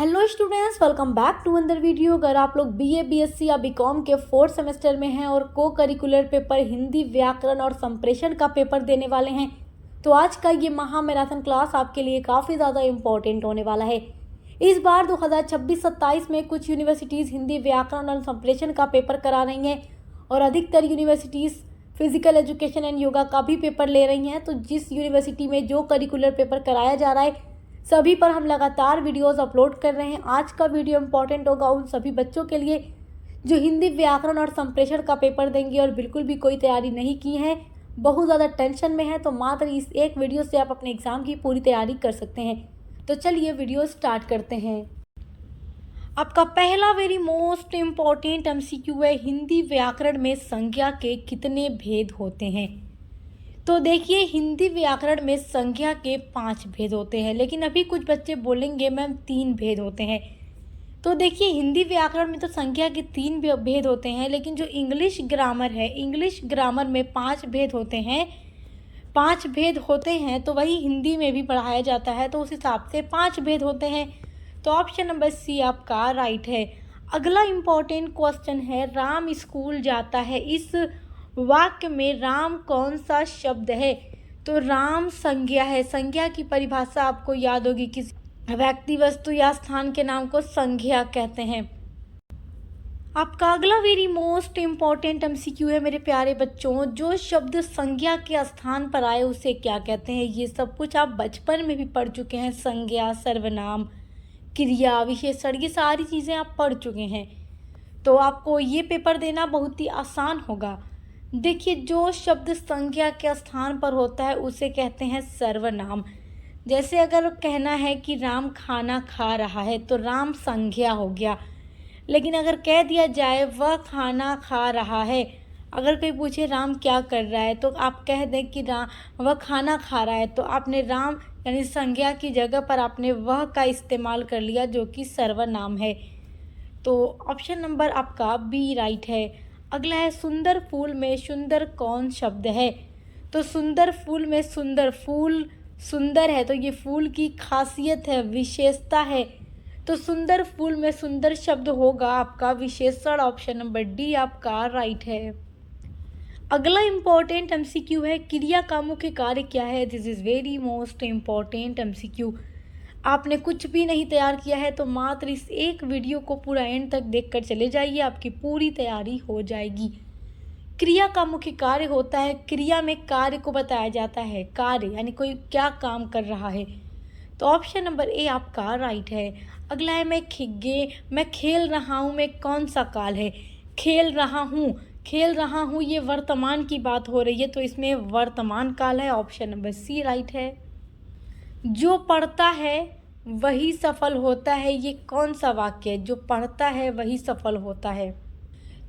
Hello students, welcome back to another video. अगर आप लोग बीए, बीएससी या बीकॉम के 4th सेमेस्टर में हैं और को करिकुलर पेपर हिंदी, व्याकरण और संप्रेषण का पेपर देने वाले हैं तो आज का ये महा मैराथन क्लास आपके लिए काफ़ी ज़्यादा इम्पोर्टेंट होने वाला है। इस बार 2026-27 में कुछ यूनिवर्सिटीज़ हिंदी, व्याकरण और संप्रेषण का पेपर करा रही हैं और अधिकतर universities physical education and yoga का भी पेपर ले रही हैं। तो जिस यूनिवर्सिटी में जो करिकुलर पेपर कराया जा रहा है सभी पर हम लगातार वीडियोस अपलोड कर रहे हैं। आज का वीडियो इंपॉर्टेंट होगा उन सभी बच्चों के लिए जो हिंदी, व्याकरण और संप्रेषण का पेपर देंगे और बिल्कुल भी कोई तैयारी नहीं की है, बहुत ज़्यादा टेंशन में है। तो मात्र इस एक वीडियो से आप अपने एग्ज़ाम की पूरी तैयारी कर सकते हैं। तो चलिए वीडियो स्टार्ट करते हैं। आपका पहला वेरी मोस्ट इम्पॉर्टेंट MCQ है, हिंदी व्याकरण में संज्ञा के कितने भेद होते हैं। तो देखिए, हिंदी व्याकरण में संज्ञा के 5 भेद होते हैं, लेकिन अभी कुछ बच्चे बोलेंगे मैम 3 भेद होते हैं। तो देखिए, हिंदी व्याकरण में तो संज्ञा के 3 भेद होते हैं, लेकिन जो इंग्लिश ग्रामर है, इंग्लिश ग्रामर में 5 भेद होते हैं। 5 भेद होते हैं तो वही हिंदी में भी पढ़ाया जाता है, तो उस हिसाब से 5 भेद होते हैं। तो ऑप्शन नंबर सी आपका राइट है। अगला इम्पोर्टेंट क्वेश्चन है, राम स्कूल जाता है, इस वाक्य में राम कौन सा शब्द है। तो राम संज्ञा है। संज्ञा की परिभाषा आपको याद होगी, किसी व्यक्ति, वस्तु या स्थान के नाम को संज्ञा कहते हैं। आपका अगला वेरी मोस्ट इम्पॉर्टेंट MCQ है मेरे प्यारे बच्चों, जो शब्द संज्ञा के स्थान पर आए उसे क्या कहते हैं। ये सब कुछ आप बचपन में भी पढ़ चुके हैं। संज्ञा, सर्वनाम, क्रिया, विशेषण, ये सारी चीज़ें आप पढ़ चुके हैं। तो आपको ये पेपर देना बहुत ही आसान होगा। देखिए, जो शब्द संज्ञा के स्थान पर होता है उसे कहते हैं सर्वनाम। जैसे अगर कहना है कि राम खाना खा रहा है तो राम संज्ञा हो गया। लेकिन अगर कह दिया जाए वह खाना खा रहा है, अगर कोई पूछे राम क्या कर रहा है तो आप कह दें कि राम वह खाना खा रहा है, तो आपने राम यानी संज्ञा की जगह पर आपने वह का इस्तेमाल कर लिया, जो कि सर्वनाम है। तो ऑप्शन नंबर आपका बी राइट है। अगला है, सुंदर फूल में सुंदर कौन शब्द है। तो सुंदर फूल में सुंदर, फूल सुंदर है तो ये फूल की खासियत है, विशेषता है। तो सुंदर फूल में सुंदर शब्द होगा आपका विशेषण। ऑप्शन नंबर डी आपका राइट है। अगला इम्पोर्टेंट MCQ है, क्रिया का मुख्य कार्य क्या है। This is very most important MCQ। आपने कुछ भी नहीं तैयार किया है तो मात्र इस एक वीडियो को पूरा एंड तक देखकर चले जाइए, आपकी पूरी तैयारी हो जाएगी। क्रिया का मुख्य कार्य होता है, क्रिया में कार्य को बताया जाता है। कार्य यानी कोई क्या काम कर रहा है। तो ऑप्शन नंबर ए आपका राइट है। अगला है, मैं खेल रहा हूँ में कौन सा काल है। खेल रहा हूँ ये वर्तमान की बात हो रही है, तो इसमें वर्तमान काल है। ऑप्शन नंबर सी राइट है। जो पढ़ता है वही सफल होता है, ये कौन सा वाक्य है। जो पढ़ता है वही सफल होता है।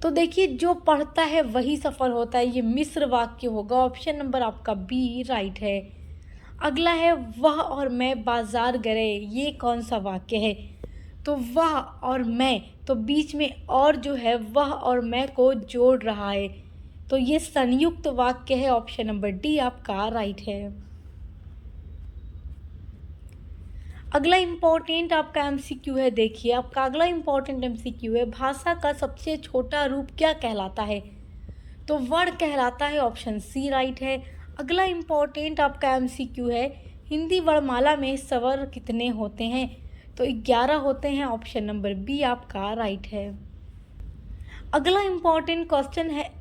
तो देखिए, जो पढ़ता है वही सफल होता है, ये मिश्र वाक्य होगा। ऑप्शन नंबर आपका बी राइट है। अगला है, वह और मैं बाजार गए, ये कौन सा वाक्य है। तो वह और मैं, तो बीच में और जो है वह और मैं को जोड़ रहा है, तो ये संयुक्त वाक्य है। ऑप्शन नंबर डी आपका राइट है। अगला इम्पोर्टेंट आपका MCQ है। देखिए, आपका अगला इम्पोर्टेंट MCQ है, भाषा का सबसे छोटा रूप क्या कहलाता है। तो वर्ण कहलाता है। ऑप्शन सी राइट है। अगला इम्पोर्टेंट आपका MCQ है, हिंदी वर्णमाला में स्वर कितने होते हैं। तो 11 होते हैं। ऑप्शन नंबर बी आपका राइट है। अगला इम्पोर्टेंट क्वेश्चन है,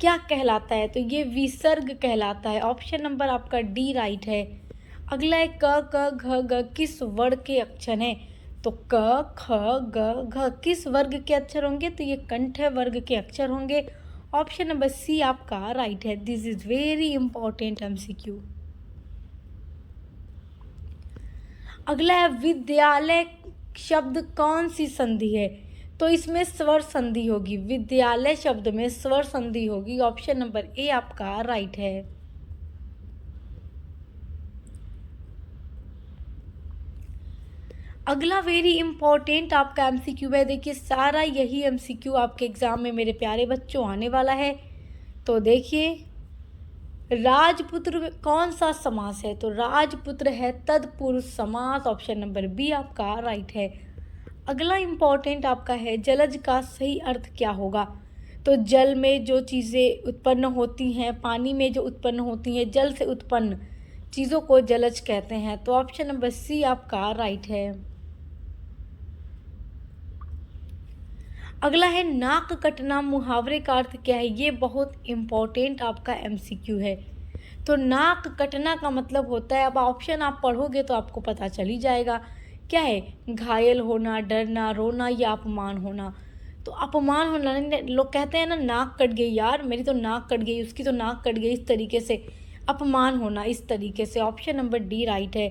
क्या कहलाता है। तो ये विसर्ग कहलाता है। ऑप्शन नंबर आपका डी राइट है। अगला है, क क घ ग किस वर्ग के अक्षर हैं। तो क ख ग घ किस वर्ग के अक्षर होंगे। तो ये कंठ वर्ग के अक्षर होंगे। ऑप्शन नंबर सी आपका राइट है। This is very important MCQ। अगला है, विद्यालय शब्द कौन सी संधि है। तो इसमें स्वर संधि होगी। विद्यालय शब्द में स्वर संधि होगी। ऑप्शन नंबर ए आपका राइट है। अगला वेरी इंपॉर्टेंट आपका MCQ है। देखिए, सारा यही MCQ आपके एग्जाम में मेरे प्यारे बच्चों आने वाला है। तो देखिए, राजपुत्र में कौन सा समास है? तो राजपुत्र है तत्पुरुष समास। ऑप्शन नंबर बी आपका राइट है। अगला इम्पोर्टेंट आपका है जलज का सही अर्थ क्या होगा? तो जल में जो चीज़ें उत्पन्न होती हैं, पानी में जो उत्पन्न होती हैं, जल से उत्पन्न चीज़ों को जलज कहते हैं। तो ऑप्शन नंबर सी आपका राइट है। अगला है नाक कटना मुहावरे का अर्थ क्या है? ये बहुत इम्पोर्टेंट आपका एमसीक्यू है। तो नाक कटना का मतलब होता है, अब ऑप्शन आप पढ़ोगे तो आपको पता चल ही जाएगा क्या है। घायल होना, डरना, रोना या अपमान होना। तो अपमान होना, लोग कहते हैं ना नाक कट गई यार, मेरी तो नाक कट गई, उसकी तो नाक कट गई, इस तरीके से अपमान होना, इस तरीके से। ऑप्शन नंबर डी राइट है।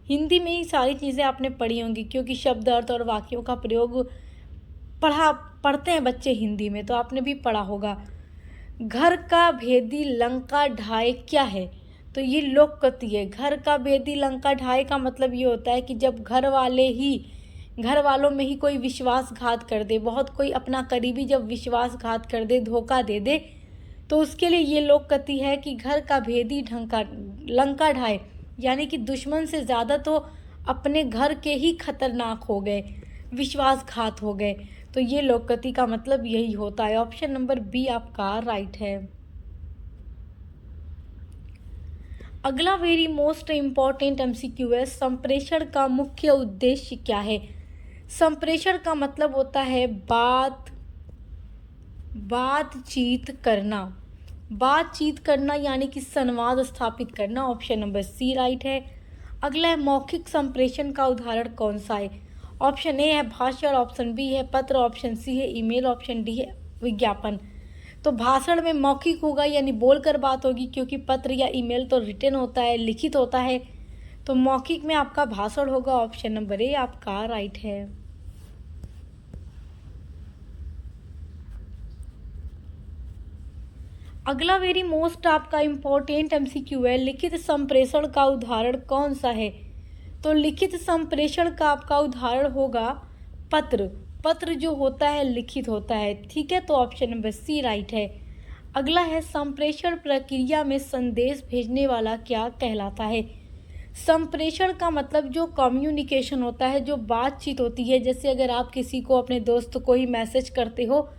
हिंदी में ही सारी चीज़ें आपने पढ़ी होंगी क्योंकि शब्द अर्थ और वाक्यों का प्रयोग पढ़ते हैं बच्चे हिंदी में, तो आपने भी पढ़ा होगा। घर का भेदी लंका ढाए क्या है? तो ये लोककथि है। घर का भेदी लंका ढाए का मतलब ये होता है कि जब घर वालों में ही कोई विश्वासघात कर दे, बहुत कोई अपना करीबी जब विश्वासघात कर दे, धोखा दे दे, तो उसके लिए ये लोककथि है कि घर का भेदी लंका ढाए, यानी कि दुश्मन से ज़्यादा तो अपने घर के ही खतरनाक हो गए, विश्वासघात हो गए। तो ये लोककथि का मतलब यही होता है। ऑप्शन नंबर बी आपका राइट है। अगला वेरी मोस्ट इम्पॉर्टेंट एमसीक्यू है, संप्रेषण का मुख्य उद्देश्य क्या है? संप्रेषण का मतलब होता है बातचीत करना यानी कि संवाद स्थापित करना। ऑप्शन नंबर सी राइट है। अगला है मौखिक संप्रेषण का उदाहरण कौन सा है? ऑप्शन ए है भाषण, ऑप्शन बी है पत्र, ऑप्शन सी है ईमेल, ऑप्शन डी है विज्ञापन। तो भाषण में मौखिक होगा यानी बोलकर बात होगी, क्योंकि पत्र या ईमेल तो रिटन होता है, लिखित होता है। तो मौखिक में आपका भाषण होगा। ऑप्शन नंबर ए आपका राइट है। अगला वेरी मोस्ट आपका इम्पोर्टेंट एमसीक्यू है, लिखित संप्रेषण का उदाहरण कौन सा है? तो लिखित संप्रेषण का आपका उदाहरण होगा पत्र जो होता है लिखित होता है, ठीक है। तो ऑप्शन नंबर सी राइट है। अगला है संप्रेषण प्रक्रिया में संदेश भेजने वाला क्या कहलाता है? संप्रेषण का मतलब जो कम्युनिकेशन होता है, जो बातचीत होती है, जैसे अगर आप किसी को, अपने दोस्त को ही मैसेज करते हो,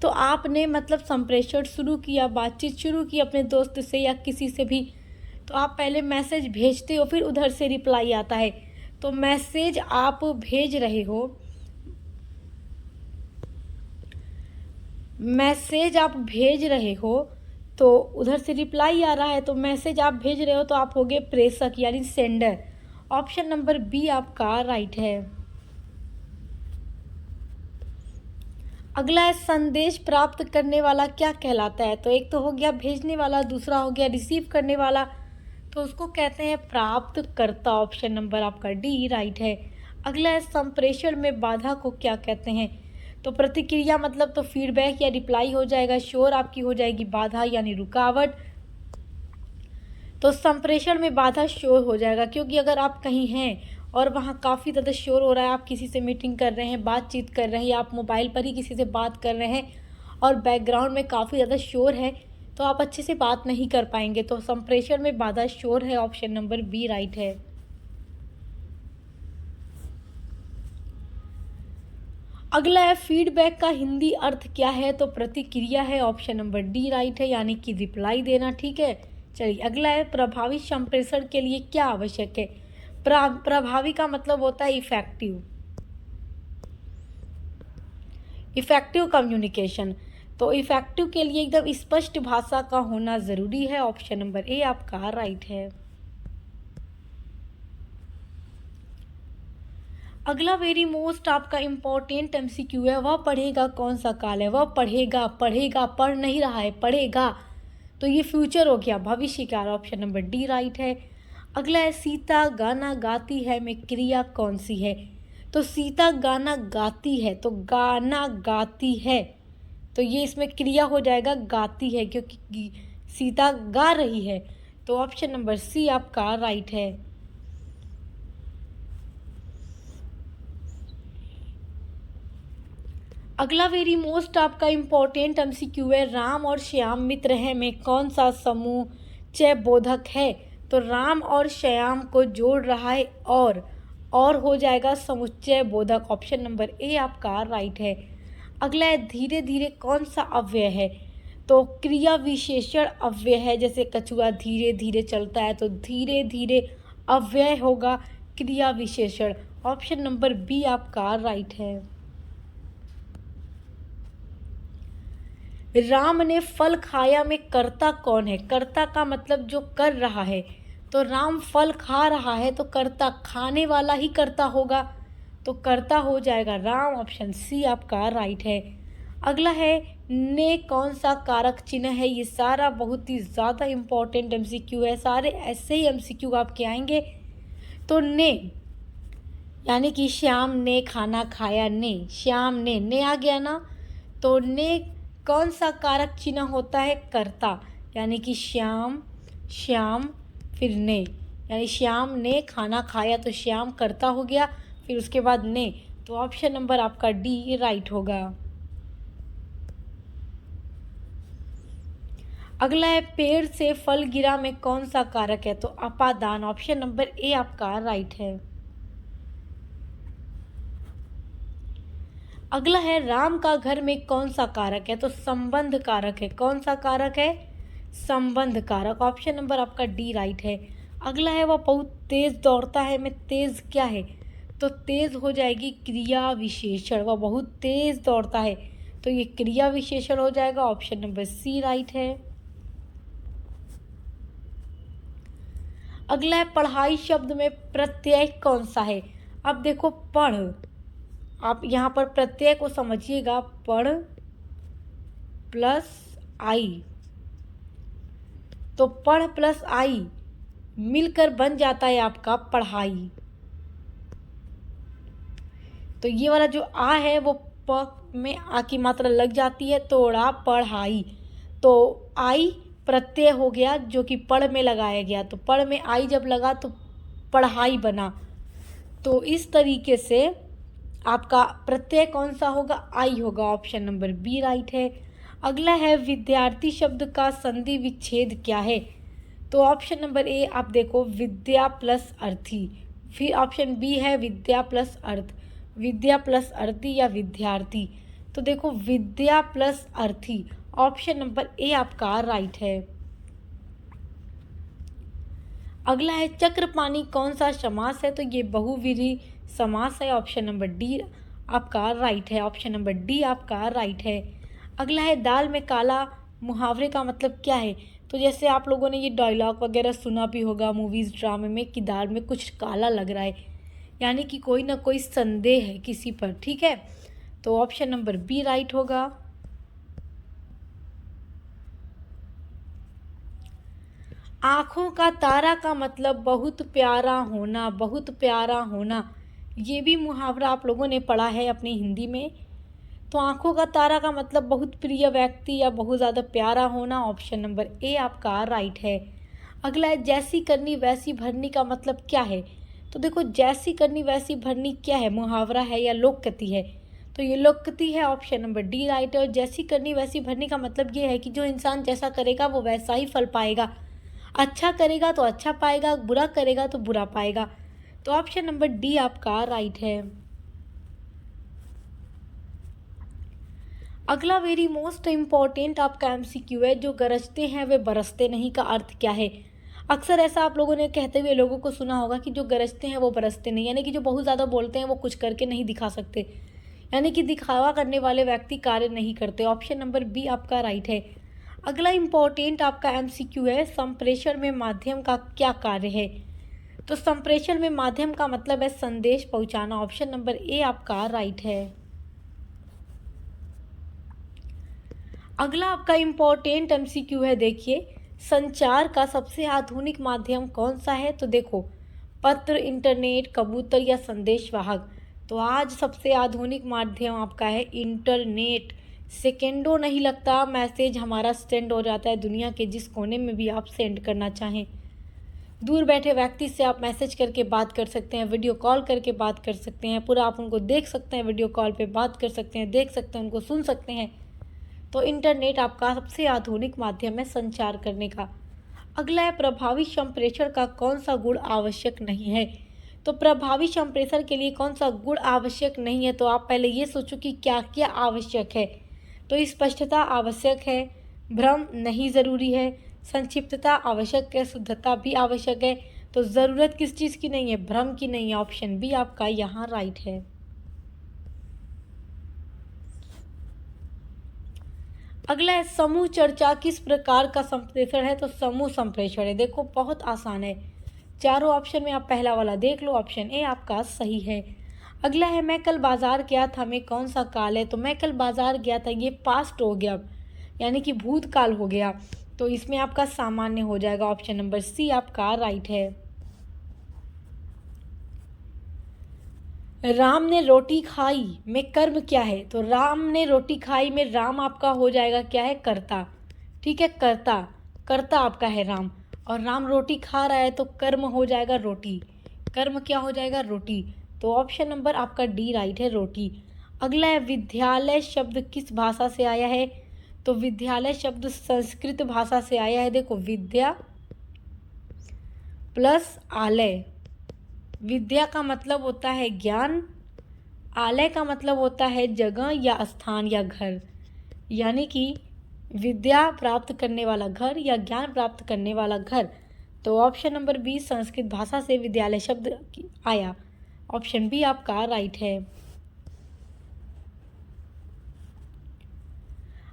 तो आपने मतलब संप्रेषण शुरू किया, बातचीत शुरू की अपने दोस्त से या किसी से भी, तो आप पहले मैसेज भेजते हो, फिर उधर से रिप्लाई आता है। तो मैसेज आप भेज रहे हो तो उधर से रिप्लाई आ रहा है, तो मैसेज आप भेज रहे हो तो आप होगे प्रेषक यानी सेंडर। ऑप्शन नंबर बी आपका राइट है। अगला है संदेश प्राप्त करने वाला क्या कहलाता है? तो एक तो हो गया भेजने वाला, दूसरा हो गया रिसीव करने वाला, तो उसको कहते हैं प्राप्तकर्ता। ऑप्शन नंबर आपका डी राइट है। अगला है संप्रेषण में बाधा को क्या कहते हैं? तो प्रतिक्रिया मतलब तो फीडबैक या रिप्लाई हो जाएगा, शोर आपकी हो जाएगी बाधा यानी रुकावट। तो संप्रेषण में बाधा शोर हो जाएगा, क्योंकि अगर आप कहीं हैं और वहाँ काफ़ी ज़्यादा शोर हो रहा है, आप किसी से मीटिंग कर रहे हैं, बातचीत कर रहे हैं, या आप मोबाइल पर ही किसी से बात कर रहे हैं और बैकग्राउंड में काफ़ी ज़्यादा शोर है, तो आप अच्छे से बात नहीं कर पाएंगे। तो संप्रेषण में बाधा शोर है। ऑप्शन नंबर बी राइट है। अगला है फीडबैक का हिंदी अर्थ क्या है? तो प्रतिक्रिया है। ऑप्शन नंबर डी राइट है, यानी कि रिप्लाई देना, ठीक है। चलिए अगला है प्रभावी संप्रेषण के लिए क्या आवश्यक है? प्रभावी का मतलब होता है इफेक्टिव कम्युनिकेशन। तो इफेक्टिव के लिए एकदम स्पष्ट भाषा का होना ज़रूरी है। ऑप्शन नंबर ए आपका राइट है। अगला वेरी मोस्ट आपका इम्पोर्टेंट एमसीक्यू है, वह पढ़ेगा कौन सा काल है? वह पढ़ेगा पढ़ नहीं रहा है, पढ़ेगा, तो ये फ्यूचर हो गया, भविष्य काल। ऑप्शन नंबर डी राइट है। अगला है सीता गाना गाती है में क्रिया कौन सी है? तो सीता गाना गाती है, तो गाना गाती है, तो ये इसमें क्रिया हो जाएगा गाती है, क्योंकि सीता गा रही है। तो ऑप्शन नंबर सी आपका राइट है। अगला वेरी मोस्ट आपका इम्पोर्टेंट एमसीक्यू है, राम और श्याम मित्र हैं में कौन सा समूह समुच्चय बोधक है, तो राम और श्याम को जोड़ रहा है और हो जाएगा समुच्चय बोधक। ऑप्शन नंबर ए आपका राइट है। अगला है धीरे धीरे कौन सा अव्यय है, तो क्रिया विशेषण अव्यय है। जैसे कछुआ धीरे धीरे चलता है, तो धीरे धीरे अव्यय होगा क्रिया विशेषण। ऑप्शन नंबर बी आपका राइट है। राम ने फल खाया में कर्ता कौन है, कर्ता का मतलब जो कर रहा है, तो राम फल खा रहा है तो कर्ता खाने वाला ही कर्ता होगा, तो कर्ता हो जाएगा राम। ऑप्शन सी आपका राइट है। अगला है ने कौन सा कारक चिन्ह है। ये सारा बहुत ही ज़्यादा इम्पोर्टेंट एमसीक्यू है, सारे ऐसे ही एमसीक्यू आपके आएंगे। तो ने यानी कि श्याम ने खाना खाया, ने श्याम ने आ गया ना, तो ने कौन सा कारक चिन्ह होता है, कर्ता, यानी कि श्याम फिर ने, यानी श्याम ने खाना खाया तो श्याम कर्ता हो गया, फिर उसके बाद ने, तो ऑप्शन नंबर आपका डी राइट होगा। अगला है पेड़ से फल गिरा में कौन सा कारक है, तो अपादान। ऑप्शन नंबर ए आपका राइट है। अगला है राम का घर में कौन सा कारक है, तो संबंध कारक है। कौन सा कारक है, संबंध कारक। ऑप्शन नंबर आपका डी राइट है। अगला है वह बहुत तेज दौड़ता है में तेज क्या है, तो तेज हो जाएगी क्रिया विशेषण। वह बहुत तेज दौड़ता है, तो ये क्रिया विशेषण हो जाएगा। ऑप्शन नंबर सी राइट है। अगला है पढ़ाई शब्द में प्रत्यय कौन सा है। अब देखो पढ़, आप यहाँ पर प्रत्यय को समझिएगा, पढ़ प्लस आई, तो पढ़ प्लस आई मिलकर बन जाता है आपका पढ़ाई। तो ये वाला जो आ है वो प में आ की मात्रा लग जाती है, तोड़ा पढ़ाई, तो आई प्रत्यय हो गया जो कि पढ़ में लगाया गया, तो पढ़ में आई जब लगा तो पढ़ाई बना। तो इस तरीके से आपका प्रत्यय कौन सा होगा, आई होगा। ऑप्शन नंबर बी राइट है। अगला है विद्यार्थी शब्द का संधि विच्छेद क्या है, तो ऑप्शन नंबर ए आप देखो विद्या प्लस अर्थी, फिर ऑप्शन बी है विद्या प्लस अर्थ, विद्या प्लस अर्थी या विद्यार्थी, तो देखो विद्या प्लस अर्थी। ऑप्शन नंबर ए आपका राइट है। अगला है चक्रपाणी कौन सा समास है, तो ये बहुव्रीहि समास है। ऑप्शन नंबर डी आपका राइट है। ऑप्शन नंबर डी आपका राइट है। अगला है दाल में काला मुहावरे का मतलब क्या है, तो जैसे आप लोगों ने ये डायलॉग वगैरह सुना भी होगा मूवीज़ ड्रामे में कि दाल में कुछ काला लग रहा है, यानी कि कोई ना कोई संदेह है किसी पर, ठीक है, तो ऑप्शन नंबर बी राइट होगा। आँखों का तारा का मतलब बहुत प्यारा होना, बहुत प्यारा होना, ये भी मुहावरा आप लोगों ने पढ़ा है अपनी हिंदी में। तो आँखों का तारा का मतलब बहुत प्रिय व्यक्ति या बहुत ज़्यादा प्यारा होना। ऑप्शन नंबर ए आपका राइट है। अगला है जैसी करनी वैसी भरनी का मतलब क्या है, तो देखो जैसी करनी वैसी भरनी क्या है, मुहावरा है या लोककथि है, तो ये लोककथि है। ऑप्शन नंबर डी राइट है। और जैसी करनी वैसी भरनी का मतलब ये है कि जो इंसान जैसा करेगा वो वैसा ही फल पाएगा, अच्छा करेगा तो अच्छा पाएगा, बुरा करेगा तो बुरा पाएगा, तो ऑप्शन नंबर डी आपका राइट है। अगला वेरी मोस्ट इम्पॉर्टेंट आपका एमसीक्यू है, जो गरजते हैं वे बरसते नहीं का अर्थ क्या है। अक्सर ऐसा आप लोगों ने कहते हुए लोगों को सुना होगा कि जो गरजते हैं वो बरसते नहीं, यानी कि जो बहुत ज़्यादा बोलते हैं वो कुछ करके नहीं दिखा सकते, यानी कि दिखावा करने वाले व्यक्ति कार्य नहीं करते। ऑप्शन नंबर बी आपका राइट है। अगला इम्पोर्टेंट आपका एमसीक्यू है, संप्रेषण में माध्यम का क्या कार्य है, तो संप्रेषण में माध्यम का मतलब है संदेश पहुंचाना। ऑप्शन नंबर ए आपका राइट है। अगला आपका इम्पोर्टेंट एमसीक्यू है, देखिए संचार का सबसे आधुनिक माध्यम कौन सा है, तो देखो पत्र, इंटरनेट, कबूतर या संदेश वाहक, तो आज सबसे आधुनिक माध्यम आपका है इंटरनेट। सेकेंडों नहीं लगता, मैसेज हमारा सेंड हो जाता है दुनिया के जिस कोने में भी आप सेंड करना चाहें। दूर बैठे व्यक्ति से आप मैसेज करके बात कर सकते हैं, वीडियो कॉल करके बात कर सकते हैं, पूरा आप उनको देख सकते हैं, वीडियो कॉल पे बात कर सकते हैं, देख सकते हैं, उनको सुन सकते हैं। तो इंटरनेट आपका सबसे आधुनिक माध्यम है संचार करने का। अगला है प्रभावी संप्रेषण का कौन सा गुण आवश्यक नहीं है। तो प्रभावी संप्रेषण के लिए कौन सा गुण आवश्यक नहीं है, तो आप पहले ये सोचो कि क्या क्या आवश्यक है। तो स्पष्टता आवश्यक है, भ्रम नहीं ज़रूरी है, संक्षिप्तता आवश्यक है, शुद्धता भी आवश्यक है। तो ज़रूरत किस चीज़ की नहीं है, भ्रम की नहीं है। ऑप्शन बी आपका यहाँ राइट है। अगला है समूह चर्चा किस प्रकार का संप्रेषण है। तो समूह संप्रेषण है, देखो बहुत आसान है, चारों ऑप्शन में आप पहला वाला देख लो, ऑप्शन ए आपका सही है। अगला है मैं कल बाजार गया था में कौन सा काल है। तो मैं कल बाजार गया था, ये पास्ट हो गया, यानी कि भूतकाल हो गया, तो इसमें आपका सामान्य हो जाएगा। ऑप्शन नंबर सी आपका राइट है। राम ने रोटी खाई में कर्म क्या है। तो राम ने रोटी खाई में राम आपका हो जाएगा क्या है, कर्ता। ठीक है, कर्ता, कर्ता आपका है राम, और राम रोटी खा रहा है तो कर्म हो जाएगा रोटी, कर्म क्या हो जाएगा, रोटी। तो ऑप्शन नंबर आपका डी राइट है, रोटी। अगला है विद्यालय शब्द किस भाषा से आया है। तो विद्यालय शब्द संस्कृत भाषा से आया है। देखो विद्या प्लस आलय, विद्या का मतलब होता है ज्ञान, आलय का मतलब होता है जगह या स्थान या घर, यानी कि विद्या प्राप्त करने वाला घर या ज्ञान प्राप्त करने वाला घर। तो ऑप्शन नंबर बी संस्कृत भाषा से विद्यालय शब्द आया। ऑप्शन बी आपका राइट है।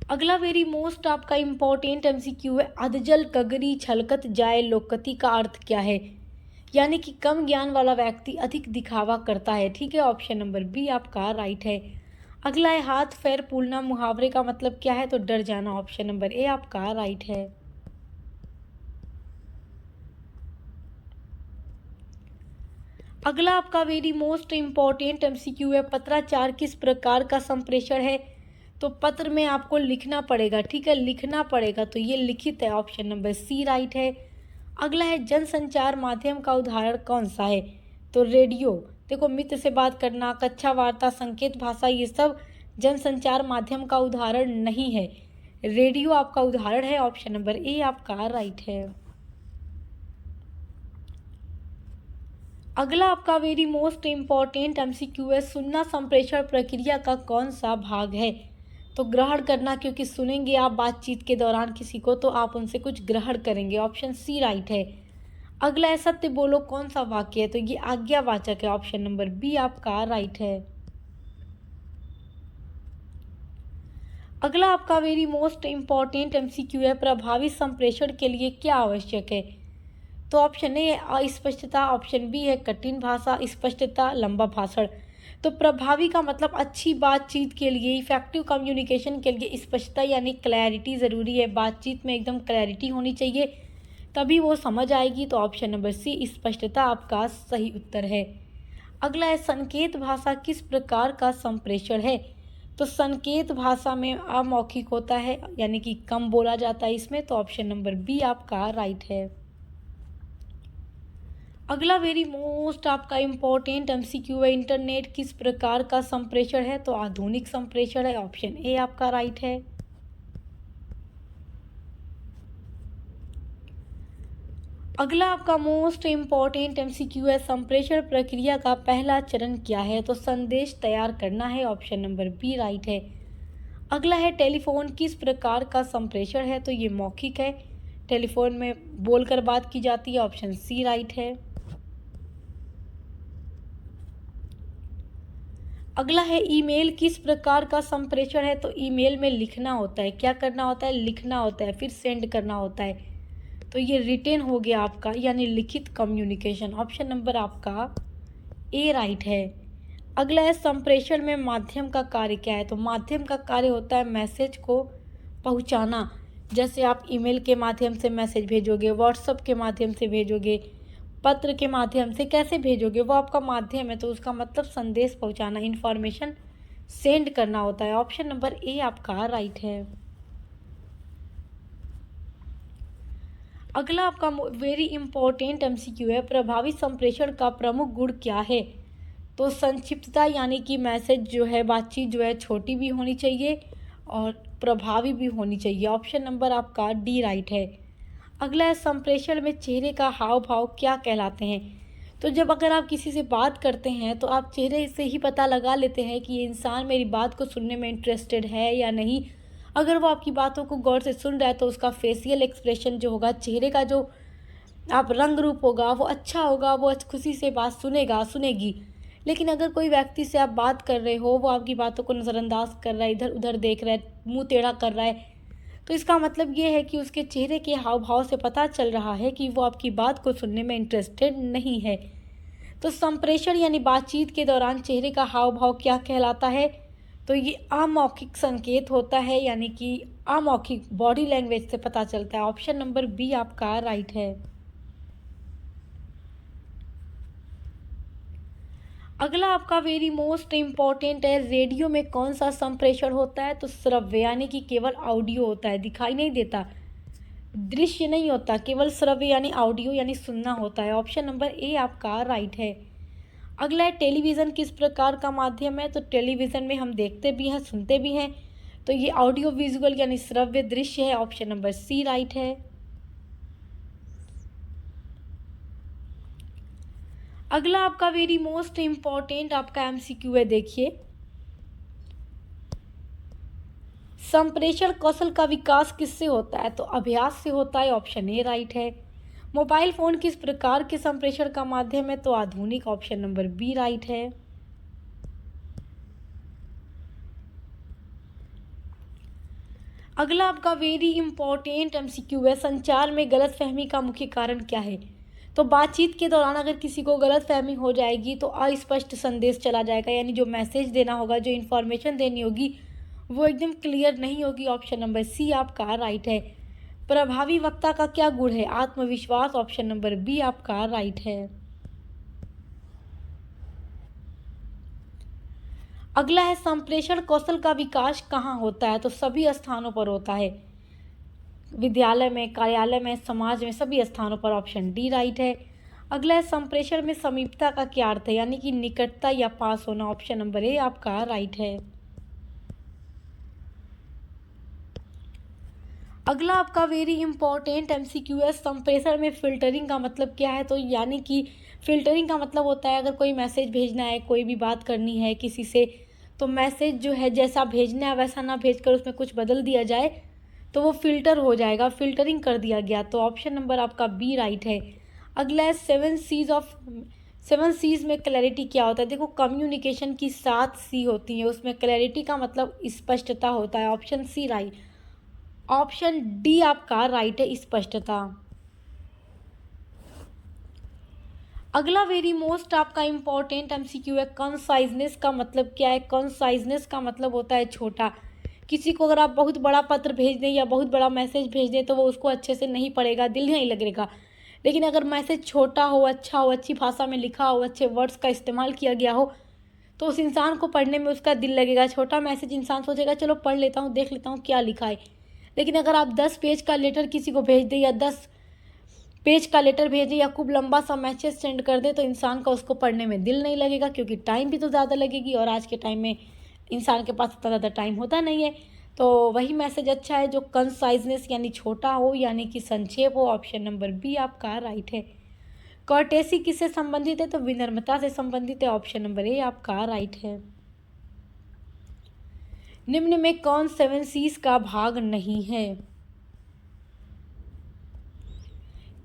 अगला वेरी मोस्ट आपका इम्पोर्टेंट एमसीक्यू है, अधजल कगरी छलकत जाए लोकति का अर्थ क्या है। यानी कि कम ज्ञान वाला व्यक्ति अधिक दिखावा करता है। ठीक है, ऑप्शन नंबर बी आपका राइट है। अगला है हाथ पैर फूलना मुहावरे का मतलब क्या है। तो डर जाना। ऑप्शन नंबर ए आपका राइट है। अगला आपका वेरी मोस्ट इम्पोर्टेंट एमसीक्यू है, पत्राचार किस प्रकार का संप्रेषण है। तो पत्र में आपको लिखना पड़ेगा, ठीक है, लिखना पड़ेगा, तो ये लिखित है। ऑप्शन नंबर सी राइट है। अगला है जनसंचार माध्यम का उदाहरण कौन सा है। तो रेडियो, देखो मित्र से बात करना, कक्षा वार्ता, संकेत भाषा, ये सब जनसंचार माध्यम का उदाहरण नहीं है, रेडियो आपका उदाहरण है। ऑप्शन नंबर ए आपका राइट है। अगला आपका वेरी मोस्ट इम्पॉर्टेंट एमसीक्यू है, सुनना संप्रेषण प्रक्रिया का कौन सा भाग है। तो ग्रहण करना, क्योंकि सुनेंगे आप बातचीत के दौरान किसी को तो आप उनसे कुछ ग्रहण करेंगे। ऑप्शन सी राइट है। अगला है सत्य बोलो कौन सा वाक्य है। तो ये आज्ञावाचक है। ऑप्शन नंबर बी आपका राइट है। अगला आपका वेरी मोस्ट इम्पॉर्टेंट एमसीक्यू है, प्रभावी संप्रेषण के लिए क्या आवश्यक है। तो ऑप्शन ए अस्पष्टता, ऑप्शन बी है कठिन भाषा, स्पष्टता, लंबा भाषण। तो प्रभावी का मतलब अच्छी बातचीत के लिए, इफेक्टिव कम्युनिकेशन के लिए स्पष्टता यानी क्लैरिटी ज़रूरी है। बातचीत में एकदम क्लैरिटी होनी चाहिए, तभी वो समझ आएगी। तो ऑप्शन नंबर सी स्पष्टता आपका सही उत्तर है। अगला है संकेत भाषा किस प्रकार का संप्रेषण है। तो संकेत भाषा में अमौखिक होता है, यानी कि कम बोला जाता है इसमें। तो ऑप्शन नंबर बी आपका राइट है। अगला वेरी मोस्ट आपका इम्पोर्टेंट एमसीक्यू है, इंटरनेट किस प्रकार का संप्रेषण है। तो आधुनिक संप्रेषण है। ऑप्शन ए आपका राइट है। अगला आपका मोस्ट इम्पॉर्टेंट एमसीक्यू है, संप्रेषण प्रक्रिया का पहला चरण क्या है। तो संदेश तैयार करना है। ऑप्शन नंबर बी राइट है। अगला है टेलीफोन किस प्रकार का संप्रेषण है। तो ये मौखिक है, टेलीफोन में बोलकर बात की जाती है। ऑप्शन सी राइट है। अगला है ईमेल किस प्रकार का संप्रेषण है। तो ईमेल में लिखना होता है, क्या करना होता है, लिखना होता है, फिर सेंड करना होता है। तो ये रिटेन हो गया आपका, यानी लिखित कम्युनिकेशन। ऑप्शन नंबर आपका ए राइट है। अगला है संप्रेषण में माध्यम का कार्य क्या है। तो माध्यम का कार्य होता है मैसेज को पहुंचाना। जैसे आप ईमेल के माध्यम से मैसेज भेजोगे, व्हाट्सएप के माध्यम से भेजोगे, पत्र के माध्यम से कैसे भेजोगे, वो आपका माध्यम है। तो उसका मतलब संदेश पहुंचाना, इन्फॉर्मेशन सेंड करना होता है। ऑप्शन नंबर ए आपका राइट है। अगला आपका वेरी इंपॉर्टेंट एमसीक्यू है, प्रभावी संप्रेषण का प्रमुख गुण क्या है। तो संक्षिप्तता, यानी कि मैसेज जो है, बातचीत जो है छोटी भी होनी चाहिए और प्रभावी भी होनी चाहिए। ऑप्शन नंबर आपका डी राइट है। अगला है संप्रेषण में चेहरे का हाव भाव क्या कहलाते हैं। तो जब अगर आप किसी से बात करते हैं तो आप चेहरे से ही पता लगा लेते हैं कि ये इंसान मेरी बात को सुनने में इंटरेस्टेड है या नहीं। अगर वो आपकी बातों को गौर से सुन रहा है तो उसका फेशियल एक्सप्रेशन जो होगा, चेहरे का जो आप रंग रूप होगा वो अच्छा होगा, वो खुशी से बात सुनेगा सुनेगी। लेकिन अगर कोई व्यक्ति से आप बात कर रहे हो, वो आपकी बातों को नज़रअंदाज कर रहा है, इधर उधर देख रहा है, मुंह टेढ़ा कर रहा है, तो इसका मतलब ये है कि उसके चेहरे के हाव भाव से पता चल रहा है कि वो आपकी बात को सुनने में इंटरेस्टेड नहीं है। तो संप्रेषण यानी बातचीत के दौरान चेहरे का हाव भाव क्या कहलाता है। तो ये अमौखिक संकेत होता है, यानी कि अमौखिक बॉडी लैंग्वेज से पता चलता है। ऑप्शन नंबर बी आपका राइट है। अगला आपका वेरी मोस्ट इम्पॉर्टेंट है, रेडियो में कौन सा संप्रेषण होता है। तो श्रव्य यानी कि केवल ऑडियो होता है, दिखाई नहीं देता, दृश्य नहीं होता, केवल श्रव्य यानी ऑडियो यानी सुनना होता है। ऑप्शन नंबर ए आपका राइट है। अगला है टेलीविज़न किस प्रकार का माध्यम है। तो टेलीविज़न में हम देखते भी हैं सुनते भी हैं, तो ये ऑडियो विजुअल यानी श्रव्य दृश्य है। ऑप्शन नंबर सी राइट है। अगला आपका वेरी मोस्ट इम्पॉर्टेंट आपका एमसीक्यू है, देखिए। संप्रेषण कौशल का विकास किससे होता है। तो अभ्यास से होता है। ऑप्शन ए राइट है। मोबाइल फ़ोन किस प्रकार के संप्रेषण का माध्यम है। तो आधुनिक। ऑप्शन नंबर बी राइट है। अगला आपका वेरी इंपॉर्टेंट एमसीक्यू है, संचार में गलतफहमी का मुख्य कारण क्या है। तो बातचीत के दौरान अगर किसी को गलतफहमी हो जाएगी तो अस्पष्ट संदेश चला जाएगा, यानी जो मैसेज देना होगा, जो इन्फॉर्मेशन देनी होगी वो एकदम क्लियर नहीं होगी। ऑप्शन नंबर सी आपका राइट है। प्रभावी वक्ता का क्या गुण है। आत्मविश्वास। ऑप्शन नंबर बी आपका राइट है। अगला है संप्रेषण कौशल का विकास कहाँ होता है। तो सभी स्थानों पर होता है, विद्यालय में, कार्यालय में, समाज में, सभी स्थानों पर। ऑप्शन डी राइट है। अगला है संप्रेषण में समीपता का क्या अर्थ है, यानी कि निकटता या पास होना। ऑप्शन नंबर ए आपका राइट है। अगला आपका वेरी इंपॉर्टेंट एमसीक्यू है, संप्रेषण में फिल्टरिंग का मतलब क्या है। तो यानी कि फिल्टरिंग का मतलब होता है अगर कोई मैसेज भेजना है, कोई भी बात करनी है किसी से, तो मैसेज जो है जैसा भेजना है वैसा ना भेजकर उसमें कुछ बदल दिया जाए तो वो फिल्टर हो जाएगा, फिल्टरिंग कर दिया गया। तो ऑप्शन नंबर आपका बी राइट है। अगला है सेवन सीज में क्लैरिटी क्या होता है। देखो, कम्युनिकेशन की 7 सी होती है, उसमें क्लैरिटी का मतलब स्पष्टता होता है। Option C right. Option D आपका राइट है, स्पष्टता। अगला वेरी मोस्ट आपका इंपॉर्टेंट एमसीक्यू है, कंसाइजनेस का मतलब क्या है। कंसाइजनेस का मतलब होता है छोटा। किसी को अगर आप बहुत बड़ा पत्र भेज दें या बहुत बड़ा मैसेज भेज दें तो वो उसको अच्छे से नहीं पढ़ेगा, दिल नहीं लगेगा। लेकिन अगर मैसेज छोटा हो, अच्छा हो, अच्छी भाषा में लिखा हो, अच्छे वर्ड्स का इस्तेमाल किया गया हो, तो उस इंसान को पढ़ने में उसका दिल लगेगा। छोटा मैसेज इंसान सोचेगा चलो पढ़ लेता हूँ, देख लेता हूँ क्या लिखा है। लेकिन अगर आप 10 पेज का लेटर किसी को भेज दें या 10 पेज का लेटर भेजें या खूब लंबा सा मैसेज सेंड कर दें तो इंसान का उसको पढ़ने में दिल नहीं लगेगा, क्योंकि टाइम भी तो ज़्यादा लगेगी और आज के टाइम में इंसान के पास इतना ज़्यादा टाइम होता नहीं है। तो वही मैसेज अच्छा है जो कंसाइजनेस यानी छोटा हो, यानी कि संक्षेप हो। ऑप्शन नंबर बी आपका राइट है। कर्टेसी किससे संबंधित है। तो विनम्रता से संबंधित है। ऑप्शन नंबर ए आपका राइट है। निम्न में कौन 7 सीज का भाग नहीं है।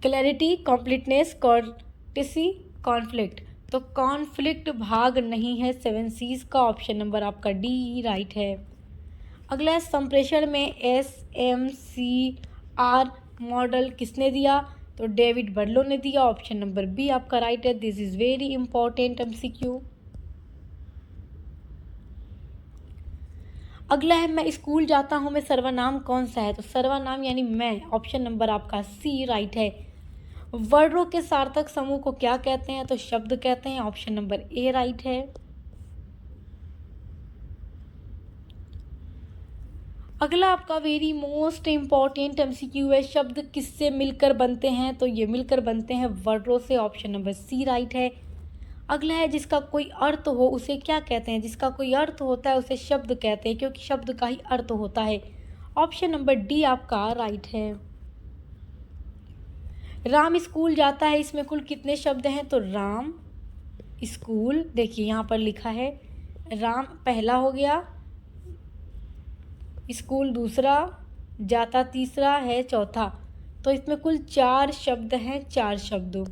Clarity, completeness, courtesy, conflict. तो कॉन्फ्लिक्ट भाग नहीं है 7 सीज का। ऑप्शन नंबर आपका डी राइट है। अगला है संप्रेषण में SMCR मॉडल किसने दिया। तो डेविड बर्लो ने दिया। ऑप्शन नंबर बी आपका राइट है। This is very important MCQ. अगला है मैं स्कूल जाता हूँ में सर्वनाम कौन सा है। तो सर्वनाम यानी मैं। ऑप्शन नंबर आपका सी राइट है। वर्णों के सार्थक समूह को क्या कहते हैं। तो शब्द कहते हैं। ऑप्शन नंबर ए राइट है। अगला आपका वेरी मोस्ट इम्पॉर्टेंट एमसीक्यू है, शब्द किससे मिलकर बनते हैं। तो ये मिलकर बनते हैं वर्णों से। ऑप्शन नंबर सी राइट है। अगला है जिसका कोई अर्थ हो उसे क्या कहते हैं। जिसका कोई अर्थ होता है उसे शब्द कहते हैं, क्योंकि शब्द का ही अर्थ होता है। ऑप्शन नंबर डी आपका राइट है। राम स्कूल जाता है, इसमें कुल कितने शब्द हैं? तो राम स्कूल, देखिए यहाँ पर लिखा है राम पहला हो गया, स्कूल दूसरा, जाता तीसरा, है चौथा। तो इसमें कुल 4 शब्द हैं, 4 शब्दों।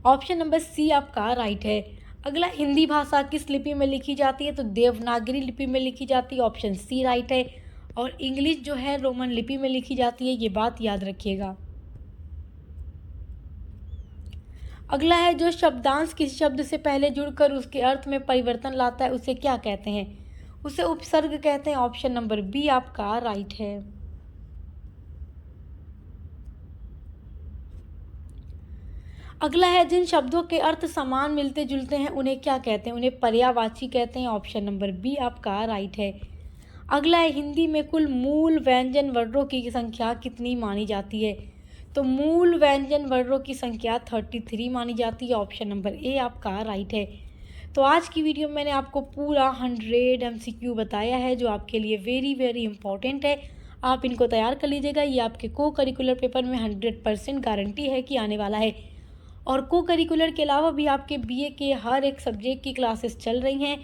ऑप्शन नंबर सी आपका राइट है। अगला, हिंदी भाषा किस लिपि में लिखी जाती है? तो देवनागरी लिपि में लिखी जाती है, ऑप्शन सी राइट है। और इंग्लिश जो है रोमन लिपि में लिखी जाती है, ये बात याद रखिएगा। अगला है, जो शब्दांश किसी शब्द से पहले जुड़कर उसके अर्थ में परिवर्तन लाता है उसे क्या कहते हैं? उसे उपसर्ग कहते हैं, ऑप्शन नंबर बी आपका राइट है। अगला है, जिन शब्दों के अर्थ समान मिलते जुलते हैं उन्हें क्या कहते हैं? उन्हें पर्यायवाची कहते हैं, ऑप्शन नंबर बी आपका राइट है। अगला है, हिंदी में कुल मूल व्यंजन वर्णों की संख्या कितनी मानी जाती है? तो मूल व्यंजन वर्णों की संख्या 33 मानी जाती है, ऑप्शन नंबर ए आपका राइट है। तो आज की वीडियो में मैंने आपको पूरा 100 MCQ बताया है, जो आपके लिए वेरी वेरी इंपॉर्टेंट है। आप इनको तैयार कर लीजिएगा, ये आपके को करिकुलर पेपर में 100% गारंटी है कि आने वाला है। और को करिकुलर के अलावा भी आपके बीए के हर एक सब्जेक्ट की क्लासेस चल रही हैं,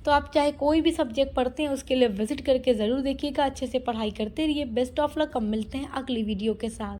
तो आप चाहे कोई भी सब्जेक्ट पढ़ते हैं उसके लिए विजिट करके ज़रूर देखिएगा। अच्छे से पढ़ाई करते रहिए। Best of luck. अब मिलते हैं अगली वीडियो के साथ।